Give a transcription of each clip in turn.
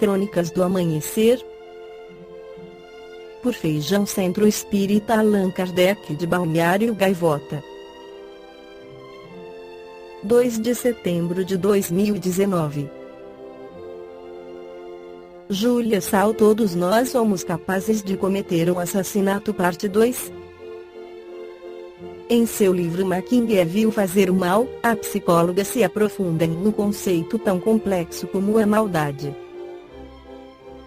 Crônicas do Amanhecer, por Feijão Centro Espírita Allan Kardec de Balneário Gaivota. 2 de setembro de 2019. Júlia Sal. Todos nós somos capazes de cometer um assassinato, parte 2. Em seu livro Making é Vil Fazer o Mal, a psicóloga se aprofunda em um conceito tão complexo como a maldade.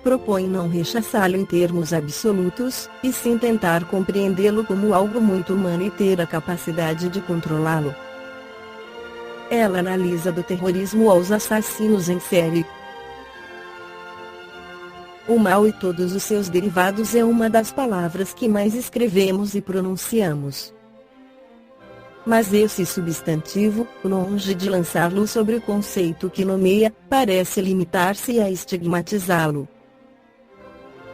Propõe não rechaçá-lo em termos absolutos, e sim tentar compreendê-lo como algo muito humano e ter a capacidade de controlá-lo. Ela analisa do terrorismo aos assassinos em série. O mal e todos os seus derivados é uma das palavras que mais escrevemos e pronunciamos. Mas esse substantivo, longe de lançar luz sobre o conceito que nomeia, parece limitar-se a estigmatizá-lo.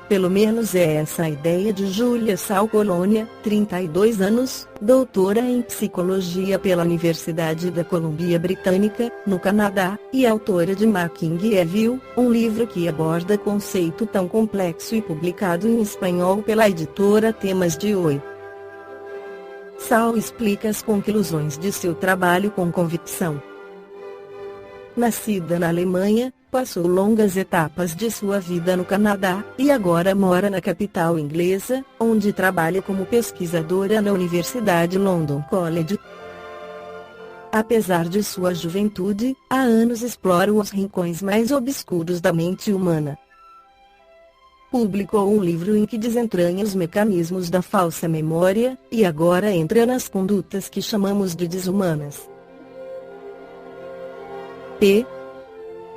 Pelo menos é essa a ideia de Júlia Sal Colônia, 32 anos, doutora em psicologia pela Universidade da Colômbia Britânica, no Canadá, e autora de Making é Vil, um livro que aborda conceito tão complexo e publicado em espanhol pela editora Temas de Oi. Sal explica as conclusões de seu trabalho com convicção. Nascida na Alemanha, passou longas etapas de sua vida no Canadá, e agora mora na capital inglesa, onde trabalha como pesquisadora na Universidade London College. Apesar de sua juventude, há anos explora os rincões mais obscuros da mente humana. Publicou um livro em que desentranha os mecanismos da falsa memória, e agora entra nas condutas que chamamos de desumanas.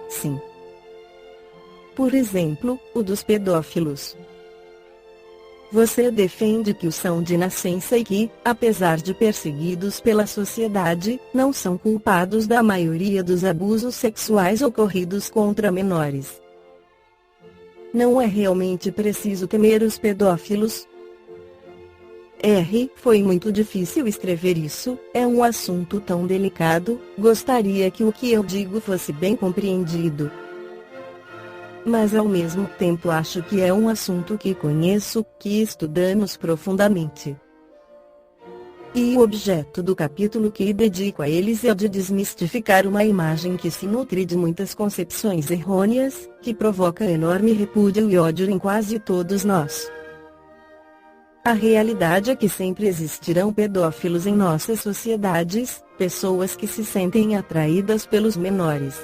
Sim. Por exemplo, o dos pedófilos. Você defende que o são de nascença e que, apesar de perseguidos pela sociedade, não são culpados da maioria dos abusos sexuais ocorridos contra menores. Não é realmente preciso temer os pedófilos? Foi muito difícil escrever isso, é um assunto tão delicado, gostaria que o que eu digo fosse bem compreendido. Mas ao mesmo tempo acho que é um assunto que conheço, que estudamos profundamente. E o objeto do capítulo que dedico a eles é o de desmistificar uma imagem que se nutre de muitas concepções errôneas, que provoca enorme repúdio e ódio em quase todos nós. A realidade é que sempre existirão pedófilos em nossas sociedades, pessoas que se sentem atraídas pelos menores.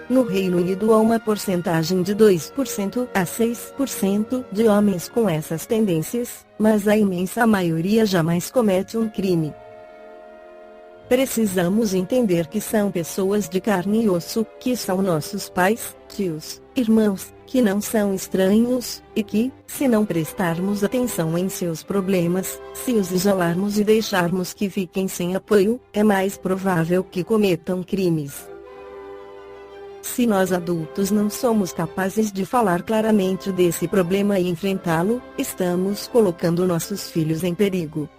No Reino Unido há uma porcentagem de 2% a 6% de homens com essas tendências, mas a imensa maioria jamais comete um crime. Precisamos entender que são pessoas de carne e osso, que são nossos pais, tios, irmãos, que não são estranhos, e que, se não prestarmos atenção em seus problemas, se os isolarmos e deixarmos que fiquem sem apoio, é mais provável que cometam crimes. Se nós adultos não somos capazes de falar claramente desse problema e enfrentá-lo, estamos colocando nossos filhos em perigo.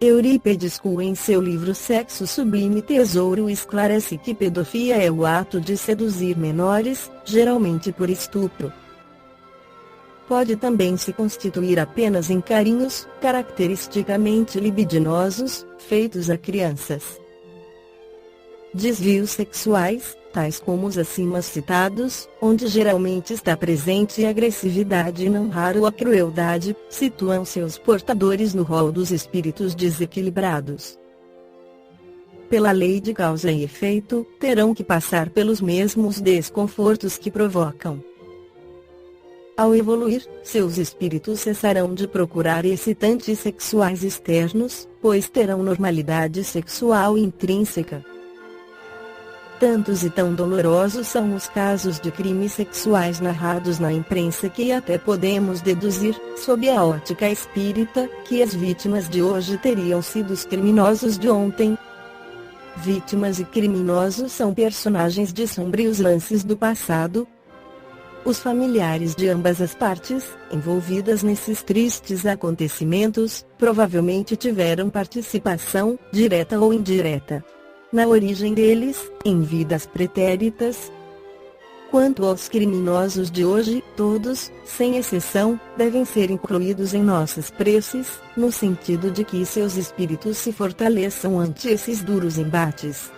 Eurípides, em seu livro Sexo Sublime Tesouro, esclarece que pedofilia é o ato de seduzir menores, geralmente por estupro. Pode também se constituir apenas em carinhos, caracteristicamente libidinosos, feitos a crianças. Desvios sexuais, tais como os acima citados, onde geralmente está presente a agressividade e não raro a crueldade, situam seus portadores no rol dos espíritos desequilibrados. Pela lei de causa e efeito, terão que passar pelos mesmos desconfortos que provocam. Ao evoluir, seus espíritos cessarão de procurar excitantes sexuais externos, pois terão normalidade sexual intrínseca. Tantos e tão dolorosos são os casos de crimes sexuais narrados na imprensa que até podemos deduzir, sob a ótica espírita, que as vítimas de hoje teriam sido os criminosos de ontem. Vítimas e criminosos são personagens de sombrios lances do passado. Os familiares de ambas as partes, envolvidas nesses tristes acontecimentos, provavelmente tiveram participação, direta ou indireta, na origem deles, em vidas pretéritas. Quanto aos criminosos de hoje, todos, sem exceção, devem ser incluídos em nossas preces, no sentido de que seus espíritos se fortaleçam ante esses duros embates.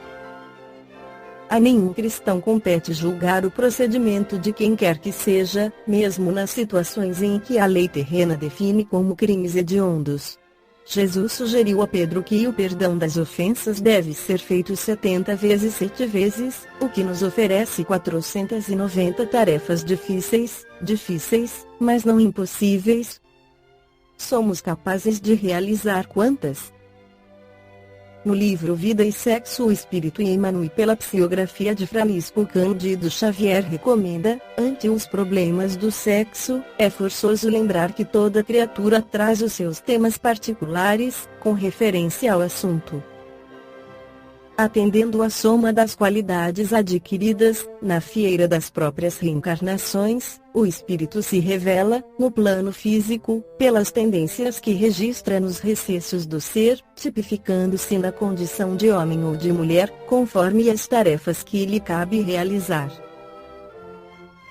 A nenhum cristão compete julgar o procedimento de quem quer que seja, mesmo nas situações em que a lei terrena define como crimes hediondos. Jesus sugeriu a Pedro que o perdão das ofensas deve ser feito 70 vezes 7 vezes, o que nos oferece 490 tarefas difíceis, mas não impossíveis. Somos capazes de realizar quantas? No livro Vida e Sexo, o Espírito e Emmanuel, pela psicografia de Francisco Cândido Xavier, recomenda: ante os problemas do sexo, é forçoso lembrar que toda criatura traz os seus temas particulares, com referência ao assunto. Atendendo à soma das qualidades adquiridas, na fieira das próprias reencarnações, o espírito se revela, no plano físico, pelas tendências que registra nos recessos do ser, tipificando-se na condição de homem ou de mulher, conforme as tarefas que lhe cabe realizar.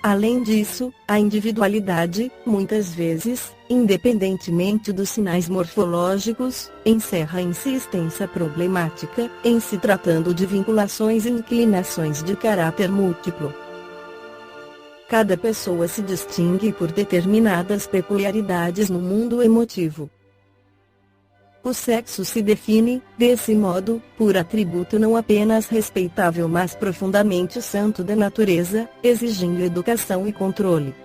Além disso, a individualidade, muitas vezes, independentemente dos sinais morfológicos, encerra em si extensa problemática, em se tratando de vinculações e inclinações de caráter múltiplo. Cada pessoa se distingue por determinadas peculiaridades no mundo emotivo. O sexo se define, desse modo, por atributo não apenas respeitável mas profundamente santo da natureza, exigindo educação e controle.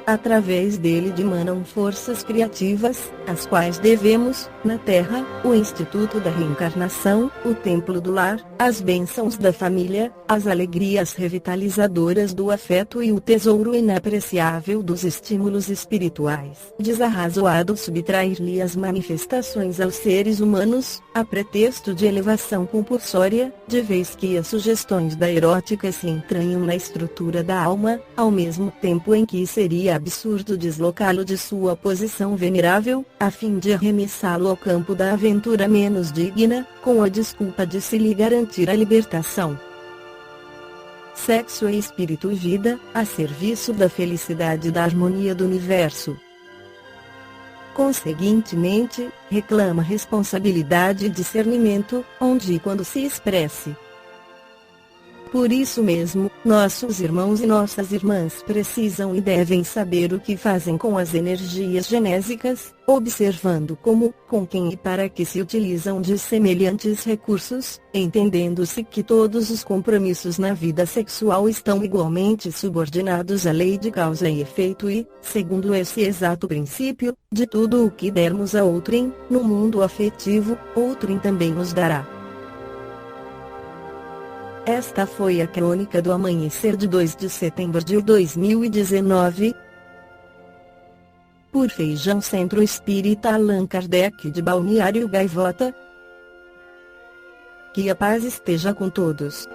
Através dele dimanam forças criativas, as quais devemos, na Terra, o Instituto da Reencarnação, o Templo do Lar, as bênçãos da família, as alegrias revitalizadoras do afeto e o tesouro inapreciável dos estímulos espirituais. Desarrazoado subtrair-lhe as manifestações aos seres humanos, a pretexto de elevação compulsória, de vez que as sugestões da erótica se entranham na estrutura da alma, ao mesmo tempo em que seria absurdo deslocá-lo de sua posição venerável, a fim de arremessá-lo ao campo da aventura menos digna, com a desculpa de se lhe garantir a libertação. Sexo é espírito e vida, a serviço da felicidade e da harmonia do universo. Conseguintemente, reclama responsabilidade e discernimento, onde e quando se expresse. Por isso mesmo, nossos irmãos e nossas irmãs precisam e devem saber o que fazem com as energias genésicas, observando como, com quem e para que se utilizam de semelhantes recursos, entendendo-se que todos os compromissos na vida sexual estão igualmente subordinados à lei de causa e efeito e, segundo esse exato princípio, de tudo o que dermos a outrem, no mundo afetivo, outrem também nos dará. Esta foi a crônica do amanhecer de 2 de setembro de 2019. Por Feijão Centro Espírita Allan Kardec de Balneário Gaivota. Que a paz esteja com todos.